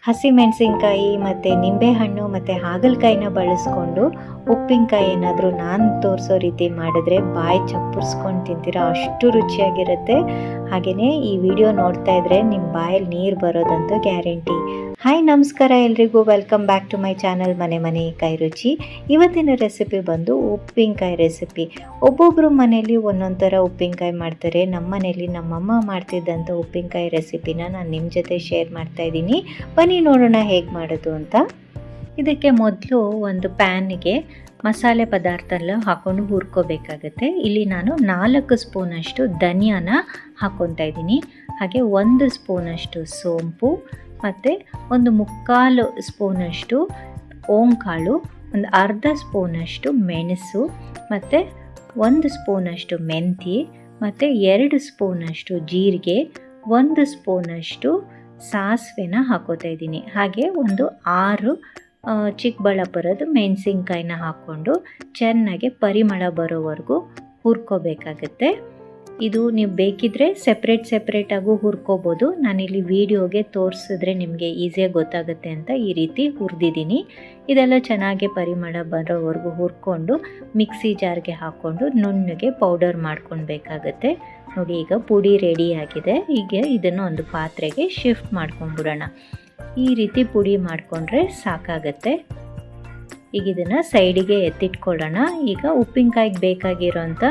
ಹಸಿಮೆಣಸಿನ್ಕಾಯಿ ಮತ್ತು ನಿಂಬೆಹಣ್ಣು ಮತ್ತು ಹಾಗಲಕಾಯಿನ ಬಳಸ್ಕೊಂಡು ಉಪ್ಪಿನಕಾಯಿ ಏನಾದರೂ ನಾನು ತೋರಿಸೋ ರೀತಿ ಮಾಡಿದ್ರೆ ಬಾಯಿ ಚಪ್ಪರಿಸ್ಕೊಂಡು ತಿಂತೀರಾ, ಅಷ್ಟು ರುಚಿಯಾಗಿರುತ್ತೆ. ಹಾಗೆಯೇ ಈ ವಿಡಿಯೋ ನೋಡ್ತಾ ಇದ್ದರೆ ನಿಮ್ಮ ಬಾಯಲ್ಲಿ ನೀರು ಬರೋದಂತೂ ಗ್ಯಾರಂಟಿ. ಹಾಯ್ ನಮಸ್ಕಾರ ಎಲ್ರಿಗೂ, welcome back to my channel ಮನೆ ಕೈ ರುಚಿ. ಇವತ್ತಿನ ರೆಸಿಪಿ ಬಂದು ಉಪ್ಪಿನಕಾಯಿ ರೆಸಿಪಿ. ಒಬ್ಬೊಬ್ಬರು ಮನೇಲಿ ಒಂದೊಂದು ಥರ ಉಪ್ಪಿನಕಾಯಿ ಮಾಡ್ತಾರೆ. ನಮ್ಮ ಮನೇಲಿ ನಮ್ಮಮ್ಮ ಮಾಡ್ತಿದ್ದಂಥ ಉಪ್ಪಿನಕಾಯಿ ರೆಸಿಪಿನ ನಾನು ನಿಮ್ಮ ಜೊತೆ ಶೇರ್ ಮಾಡ್ತಾಯಿದ್ದೀನಿ. ಬನ್ನಿ ನೋಡೋಣ ಹೇಗೆ ಮಾಡೋದು ಅಂತ. ಇದಕ್ಕೆ ಮೊದಲು ಒಂದು ಪ್ಯಾನಿಗೆ ಮಸಾಲೆ ಪದಾರ್ಥ ಎಲ್ಲ ಹಾಕ್ಕೊಂಡು ಹುರ್ಕೋಬೇಕಾಗತ್ತೆ. ಇಲ್ಲಿ ನಾನು 4 ಸ್ಪೂನಷ್ಟು ಧನಿಯಾನ ಹಾಕ್ಕೊತಾ ಇದ್ದೀನಿ. ಹಾಗೆ 1 ಸ್ಪೂನಷ್ಟು ಸೋಂಪು ಮತ್ತು 1/4 ಸ್ಪೂನಷ್ಟು ಓಂಕಾಳು, ಒಂದು ಅರ್ಧ ಸ್ಪೂನಷ್ಟು ಮೆಣಸು ಮತ್ತು 1 ಸ್ಪೂನಷ್ಟು ಮೆಂತ್ಯ ಮತ್ತು 2 ಸ್ಪೂನಷ್ಟು ಜೀರಿಗೆ, 1 ಸ್ಪೂನಷ್ಟು ಸಾಸಿವೆನ ಹಾಕೋತಾ ಇದ್ದೀನಿ. ಹಾಗೆ ಒಂದು 6 ಚಿಕ್ಕಬಳ್ಳಾಪುರದ ಮೆಣಸಿನ್ಕಾಯಿನ ಹಾಕ್ಕೊಂಡು ಚೆನ್ನಾಗಿ ಪರಿಮಳ ಬರೋವರೆಗೂ ಹುರ್ಕೋಬೇಕಾಗತ್ತೆ. ಇದು ನೀವು ಬೇಕಿದ್ದರೆ ಸೆಪ್ರೇಟಾಗೂ ಹುರ್ಕೋಬೋದು. ನಾನಿಲ್ಲಿ ವಿಡಿಯೋಗೆ ತೋರಿಸಿದ್ರೆ ನಿಮಗೆ ಈಸಿಯಾಗಿ ಗೊತ್ತಾಗುತ್ತೆ ಅಂತ ಈ ರೀತಿ ಹುರಿದಿದ್ದೀನಿ. ಇದೆಲ್ಲ ಚೆನ್ನಾಗಿ ಪರಿಮಳ ಬರೋವರೆಗೂ ಹುರ್ಕೊಂಡು ಮಿಕ್ಸಿ ಜಾರ್ಗೆ ಹಾಕ್ಕೊಂಡು ನುಣ್ಣಗೆ ಪೌಡರ್ ಮಾಡ್ಕೊಳ್ಬೇಕಾಗತ್ತೆ. ನೋಡಿ, ಈಗ ಪುಡಿ ರೆಡಿಯಾಗಿದೆ. ಈಗ ಇದನ್ನು ಒಂದು ಪಾತ್ರೆಗೆ ಶಿಫ್ಟ್ ಮಾಡ್ಕೊಂಡ್ಬಿಡೋಣ. ಈ ರೀತಿ ಪುಡಿ ಮಾಡಿಕೊಂಡ್ರೆ ಸಾಕಾಗತ್ತೆ. ಈಗ ಇದನ್ನು ಸೈಡಿಗೆ ಎತ್ತಿಟ್ಕೊಳ್ಳೋಣ. ಈಗ ಉಪ್ಪಿನಕಾಯಿಗೆ ಬೇಕಾಗಿರೋಂಥ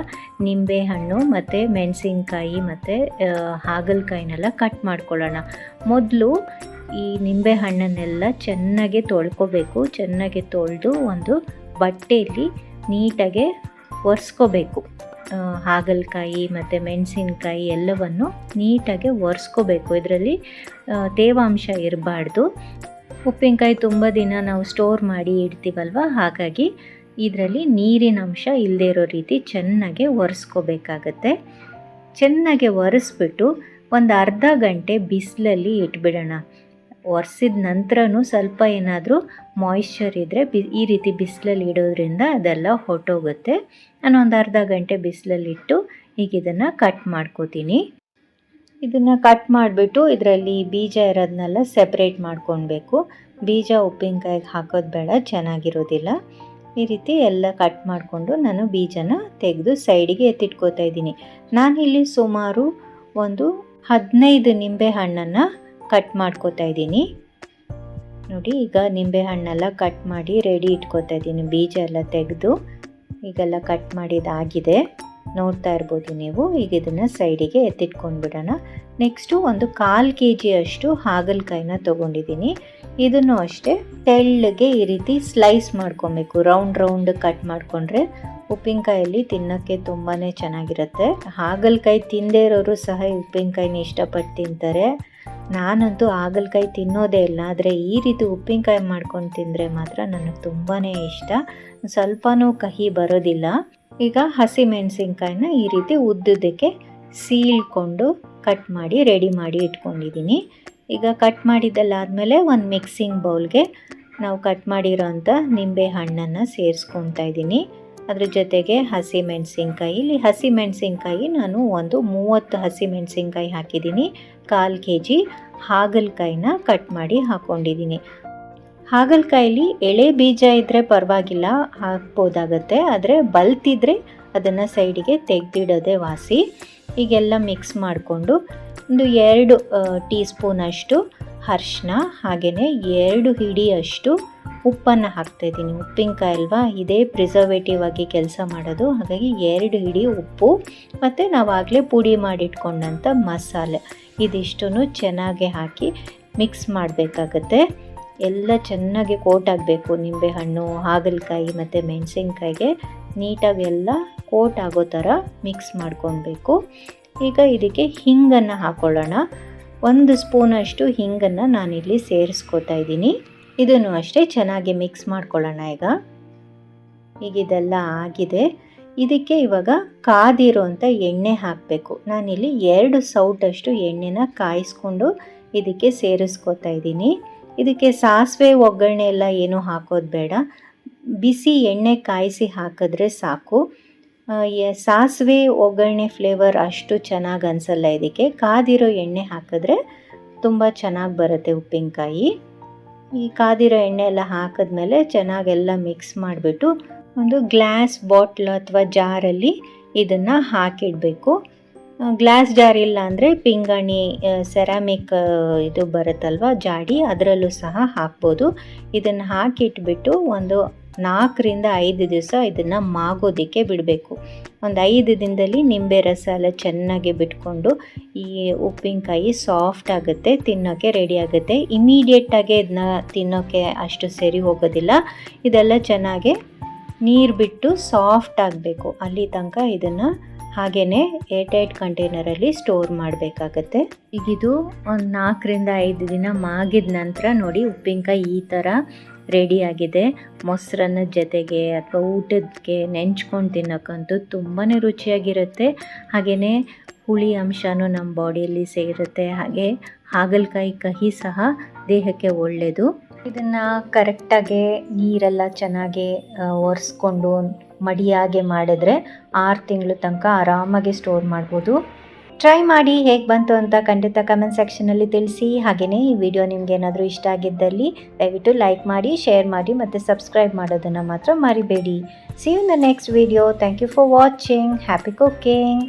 ನಿಂಬೆಹಣ್ಣು ಮತ್ತು ಮೆಣಸಿನ್ಕಾಯಿ ಮತ್ತು ಹಾಗಲಕಾಯಿನೆಲ್ಲ ಕಟ್ ಮಾಡ್ಕೊಳ್ಳೋಣ. ಮೊದಲು ಈ ನಿಂಬೆಹಣ್ಣನ್ನೆಲ್ಲ ಚೆನ್ನಾಗಿ ತೊಳ್ಕೊಬೇಕು. ಚೆನ್ನಾಗಿ ತೊಳೆದು ಒಂದು ಬಟ್ಟೆಯಲ್ಲಿ ನೀಟಾಗಿ ಒರೆಸ್ಕೋಬೇಕು. ಹಾಗಲಕಾಯಿ ಮತ್ತು ಮೆಣಸಿನ್ಕಾಯಿ ಎಲ್ಲವನ್ನು ನೀಟಾಗಿ ಒರೆಸ್ಕೋಬೇಕು. ಇದರಲ್ಲಿ ತೇವಾಂಶ ಇರಬಾರ್ದು. ಉಪ್ಪಿನಕಾಯಿ ತುಂಬ ದಿನ ನಾವು ಸ್ಟೋರ್ ಮಾಡಿ ಇಡ್ತೀವಲ್ವ, ಹಾಗಾಗಿ ಇದರಲ್ಲಿ ನೀರಿನ ಅಂಶ ಇಲ್ಲದೇ ಇರೋ ರೀತಿ ಚೆನ್ನಾಗಿ ಒರೆಸ್ಕೋಬೇಕಾಗತ್ತೆ. ಚೆನ್ನಾಗಿ ಒರೆಸ್ಬಿಟ್ಟು ಒಂದು ಅರ್ಧ ಗಂಟೆ ಬಿಸಿಲಲ್ಲಿ ಇಟ್ಬಿಡೋಣ. ಒರೆಸಿದ ನಂತರನೂ ಸ್ವಲ್ಪ ಏನಾದರೂ ಮಾಯಿಶ್ಚರ್ ಇದ್ದರೆ ಈ ರೀತಿ ಬಿಸಿಲಲ್ಲಿ ಇಡೋದ್ರಿಂದ ಅದೆಲ್ಲ ಹೊರಟೋಗುತ್ತೆ. ನಾನು ಒಂದು ಅರ್ಧ ಗಂಟೆ ಬಿಸಿಲಲ್ಲಿಟ್ಟು ಈಗ ಇದನ್ನು ಕಟ್ ಮಾಡ್ಕೋತೀನಿ. ಇದನ್ನು ಕಟ್ ಮಾಡಿಬಿಟ್ಟು ಇದರಲ್ಲಿ ಬೀಜ ಇರೋದನ್ನೆಲ್ಲ ಸೆಪ್ರೇಟ್ ಮಾಡ್ಕೊಳ್ಬೇಕು. ಬೀಜ ಉಪ್ಪಿನಕಾಯಿಗೆ ಹಾಕೋದು ಬೇಡ, ಚೆನ್ನಾಗಿರೋದಿಲ್ಲ. ಈ ರೀತಿ ಎಲ್ಲ ಕಟ್ ಮಾಡಿಕೊಂಡು ನಾನು ಬೀಜನ ತೆಗೆದು ಸೈಡಿಗೆ ಎತ್ತಿಟ್ಕೋತಾ ಇದ್ದೀನಿ. ನಾನಿಲ್ಲಿ ಸುಮಾರು ಒಂದು 15 ನಿಂಬೆಹಣ್ಣನ್ನು ಕಟ್ ಮಾಡ್ಕೋತಾ ಇದ್ದೀನಿ. ನೋಡಿ, ಈಗ ನಿಂಬೆಹಣ್ಣೆಲ್ಲ ಕಟ್ ಮಾಡಿ ರೆಡಿ ಇಟ್ಕೋತಾ ಇದ್ದೀನಿ. ಬೀಜ ಎಲ್ಲ ತೆಗೆದು ಈಗೆಲ್ಲ ಕಟ್ ಮಾಡಿದಾಗಿದೆ, ನೋಡ್ತಾ ಇರ್ಬೋದು ನೀವು. ಈಗ ಇದನ್ನು ಸೈಡಿಗೆ ಎತ್ತಿಟ್ಕೊಂಡ್ಬಿಡೋಣ. ನೆಕ್ಸ್ಟು ಒಂದು 1/4 kg ಅಷ್ಟು ಹಾಗಲಕಾಯಿನ ತೊಗೊಂಡಿದ್ದೀನಿ. ಇದನ್ನು ಅಷ್ಟೇ ತೆಳ್ಳಗೆ ಈ ರೀತಿ ಸ್ಲೈಸ್ ಮಾಡ್ಕೊಬೇಕು. ರೌಂಡ್ ಕಟ್ ಮಾಡಿಕೊಂಡ್ರೆ ಉಪ್ಪಿನಕಾಯಲ್ಲಿ ತಿನ್ನೋಕ್ಕೆ ತುಂಬಾ ಚೆನ್ನಾಗಿರುತ್ತೆ. ಹಾಗಲಕಾಯಿ ತಿನ್ನದೇ ಇರೋರು ಸಹ ಉಪ್ಪಿನಕಾಯಿನ ಇಷ್ಟಪಟ್ಟು ತಿಂತಾರೆ. ನಾನಂತೂ ಹಾಗಲಕಾಯಿ ತಿನ್ನೋದೇ ಇಲ್ಲ, ಆದರೆ ಈ ರೀತಿ ಉಪ್ಪಿನಕಾಯಿ ಮಾಡ್ಕೊಂಡು ತಿಂದರೆ ಮಾತ್ರ ನನಗೆ ತುಂಬಾ ಇಷ್ಟ. ಸ್ವಲ್ಪನೂ ಕಹಿ ಬರೋದಿಲ್ಲ. ಈಗ ಹಸಿ ಮೆಣಸಿನ್ಕಾಯಿನ ಈ ರೀತಿ ಉದ್ದುದಕ್ಕೆ ಸೀಳ್ಕೊಂಡು ಕಟ್ ಮಾಡಿ ರೆಡಿ ಮಾಡಿ ಇಟ್ಕೊಂಡಿದ್ದೀನಿ. ಈಗ ಕಟ್ ಮಾಡಿದ್ದಲ್ಲಾದಮೇಲೆ ಒಂದು ಮಿಕ್ಸಿಂಗ್ ಬೌಲ್ಗೆ ನಾವು ಕಟ್ ಮಾಡಿರೋಂಥ ನಿಂಬೆ ಹಣ್ಣನ್ನು ಸೇರಿಸ್ಕೊತಾ ಇದ್ದೀನಿ. ಅದ್ರ ಜೊತೆಗೆ ಹಸಿ ಮೆಣಸಿನ್ಕಾಯಿ, ಇಲ್ಲಿ ಹಸಿ ಮೆಣಸಿನ್ಕಾಯಿ ನಾನು ಒಂದು 30 ಹಸಿ ಮೆಣಸಿನ್ಕಾಯಿ ಹಾಕಿದ್ದೀನಿ. 1/4 kg ಹಾಗಲಕಾಯಿನ ಕಟ್ ಮಾಡಿ ಹಾಕ್ಕೊಂಡಿದ್ದೀನಿ. ಹಾಗಲಕಾಯಲ್ಲಿ ಎಳೆ ಬೀಜ ಇದ್ದರೆ ಪರವಾಗಿಲ್ಲ, ಹಾಕ್ಬೋದಾಗತ್ತೆ. ಆದರೆ ಬಲ್ತಿದ್ರೆ ಅದನ್ನು ಸೈಡಿಗೆ ತೆಗೆದಿಡೋದೇ ವಾಸಿ. ಈಗೆಲ್ಲ ಮಿಕ್ಸ್ ಮಾಡಿಕೊಂಡು ಒಂದು 2 ಟೀ ಸ್ಪೂನಷ್ಟು ಅರಿಶಿನ, ಹಾಗೆಯೇ 2 ಹಿಡಿಯಷ್ಟು ಉಪ್ಪನ್ನು ಹಾಕ್ತಾಯಿದ್ದೀನಿ. ಉಪ್ಪಿನಕಾಯಿ ಅಲ್ವಾ, ಇದೇ ಪ್ರಿಸರ್ವೇಟಿವ್ ಆಗಿ ಕೆಲಸ ಮಾಡೋದು. ಹಾಗಾಗಿ 2 ಹಿಡಿ ಉಪ್ಪು ಮತ್ತು ನಾವಾಗಲೇ ಪುಡಿ ಮಾಡಿಟ್ಕೊಂಡಂಥ ಮಸಾಲೆ ಇದಿಷ್ಟನ್ನು ಚೆನ್ನಾಗಿ ಹಾಕಿ ಮಿಕ್ಸ್ ಮಾಡಬೇಕಾಗತ್ತೆ. ಎಲ್ಲ ಚೆನ್ನಾಗಿ ಕೋಟ್ ಆಗಬೇಕು. ನಿಂಬೆಹಣ್ಣು, ಹಾಗಲಕಾಯಿ ಮತ್ತು ಮೆಣಸಿನ್ಕಾಯಿಗೆ ನೀಟಾಗಿ ಎಲ್ಲ ಕೋಟ್ ಆಗೋ ಥರ ಮಿಕ್ಸ್ ಮಾಡ್ಕೊಳ್ಬೇಕು. ಈಗ ಇದಕ್ಕೆ ಹಿಂಗನ್ನು ಹಾಕ್ಕೊಳ್ಳೋಣ. 1 ಸ್ಪೂನಷ್ಟು ಹಿಂಗನ್ನು ನಾನಿಲ್ಲಿ ಸೇರಿಸ್ಕೋತಾ ಇದ್ದೀನಿ. ಇದನ್ನು ಅಷ್ಟೇ ಚೆನ್ನಾಗಿ ಮಿಕ್ಸ್ ಮಾಡ್ಕೊಳ್ಳೋಣ. ಈಗ ಇದೆಲ್ಲ ಆಗಿದೆ. ಇದಕ್ಕೆ ಇವಾಗ ಕಾದಿರೋಂಥ ಎಣ್ಣೆ ಹಾಕಬೇಕು. ನಾನಿಲ್ಲಿ 2 ಸೌಟಷ್ಟು ಎಣ್ಣೆನ ಕಾಯಿಸ್ಕೊಂಡು ಇದಕ್ಕೆ ಸೇರಿಸ್ಕೋತಾ ಇದ್ದೀನಿ. ಇದಕ್ಕೆ ಸಾಸಿವೆ ಒಗ್ಗರಣೆ ಎಲ್ಲ ಏನೂ ಹಾಕೋದು ಬೇಡ. ಬಿಸಿ ಎಣ್ಣೆ ಕಾಯಿಸಿ ಹಾಕಿದ್ರೆ ಸಾಕು. ಸಾಸಿವೆ ಒಗ್ಗರಣೆ ಫ್ಲೇವರ್ ಅಷ್ಟು ಚೆನ್ನಾಗಿ ಅನಿಸಲ್ಲ. ಇದಕ್ಕೆ ಕಾದಿರೋ ಎಣ್ಣೆ ಹಾಕಿದ್ರೆ ತುಂಬ ಚೆನ್ನಾಗಿ ಬರುತ್ತೆ ಉಪ್ಪಿನಕಾಯಿ. ಈ ಕಾದಿರೋ ಎಣ್ಣೆ ಎಲ್ಲ ಹಾಕಿದ್ಮೇಲೆ ಚೆನ್ನಾಗೆಲ್ಲ ಮಿಕ್ಸ್ ಮಾಡಿಬಿಟ್ಟು ಒಂದು ಗ್ಲಾಸ್ ಬಾಟ್ಲ್ ಅಥವಾ ಜಾರಲ್ಲಿ ಇದನ್ನು ಹಾಕಿಡಬೇಕು. ಗ್ಲಾಸ್ ಜಾರ್ ಇಲ್ಲ ಅಂದರೆ ಪಿಂಗಾಣಿ ಸೆರಾಮಿಕ್ ಇದು ಬರುತ್ತಲ್ವ ಜಾಡಿ, ಅದರಲ್ಲೂ ಸಹ ಹಾಕ್ಬೋದು. ಇದನ್ನು ಹಾಕಿಟ್ಬಿಟ್ಟು ಒಂದು 4-5 ದಿವಸ ಇದನ್ನು ಮಾಗೋದಕ್ಕೆ ಬಿಡಬೇಕು. ಒಂದು 5 ದಿನದಲ್ಲಿ ನಿಂಬೆ ರಸ ಎಲ್ಲ ಚೆನ್ನಾಗಿ ಬಿಟ್ಕೊಂಡು ಈ ಉಪ್ಪಿನಕಾಯಿ ಸಾಫ್ಟ್ ಆಗುತ್ತೆ, ತಿನ್ನೋಕ್ಕೆ ರೆಡಿ ಆಗುತ್ತೆ. ಇಮಿಡಿಯೇಟಾಗಿ ಇದನ್ನ ತಿನ್ನೋಕ್ಕೆ ಅಷ್ಟು ಸರಿ ಹೋಗೋದಿಲ್ಲ. ಇದೆಲ್ಲ ಚೆನ್ನಾಗಿ ನೀರು ಬಿಟ್ಟು ಸಾಫ್ಟ್ ಆಗಬೇಕು, ಅಲ್ಲಿ ತನಕ ಇದನ್ನು ಹಾಗೇ ಏರ್ಟೈಟ್ ಕಂಟೈನರಲ್ಲಿ ಸ್ಟೋರ್ ಮಾಡಬೇಕಾಗತ್ತೆ. ಈಗಿದು ಒಂದು 4-5 ದಿನ ಮಾಗಿದ ನಂತರ ನೋಡಿ ಉಪ್ಪಿನಕಾಯಿ ಈ ಥರ ರೆಡಿಯಾಗಿದೆ. ಮೊಸರನ್ನ ಜೊತೆಗೆ ಅಥವಾ ಊಟಕ್ಕೆ ನೆಂಚ್ಕೊಂಡು ತಿನ್ನೋಕ್ಕಂತೂ ತುಂಬಾ ರುಚಿಯಾಗಿರುತ್ತೆ. ಹಾಗೆಯೇ ಹುಳಿ ಅಂಶನೂ ನಮ್ಮ ಬಾಡಿಯಲ್ಲಿ ಸೇರುತ್ತೆ. ಹಾಗೆ ಹಾಗಲಕಾಯಿ ಕಹಿ ಸಹ ದೇಹಕ್ಕೆ ಒಳ್ಳೆಯದು. ಇದನ್ನು ಕರೆಕ್ಟಾಗಿ ನೀರೆಲ್ಲ ಚೆನ್ನಾಗಿ ಒರೆಸ್ಕೊಂಡು ಮಡಿಯಾಗೆ ಮಾಡಿದ್ರೆ 6 ತಿಂಗಳು ತನಕ ಆರಾಮಾಗಿ ಸ್ಟೋರ್ ಮಾಡ್ಬೋದು. ಟ್ರೈ ಮಾಡಿ ಹೇಗೆ ಬಂತು ಅಂತ ಖಂಡಿತ ಕಮೆಂಟ್ ಸೆಕ್ಷನಲ್ಲಿ ತಿಳಿಸಿ. ಹಾಗೆಯೇ ಈ ವಿಡಿಯೋ ನಿಮ್ಗೆ ಏನಾದರೂ ಇಷ್ಟ ಆಗಿದ್ದಲ್ಲಿ ದಯವಿಟ್ಟು ಲೈಕ್ ಮಾಡಿ, ಶೇರ್ ಮಾಡಿ ಮತ್ತು ಸಬ್ಸ್ಕ್ರೈಬ್ ಮಾಡೋದನ್ನು ಮಾತ್ರ ಮರಿಬೇಡಿ. See you in the next video. Thank you for watching. Happy cooking.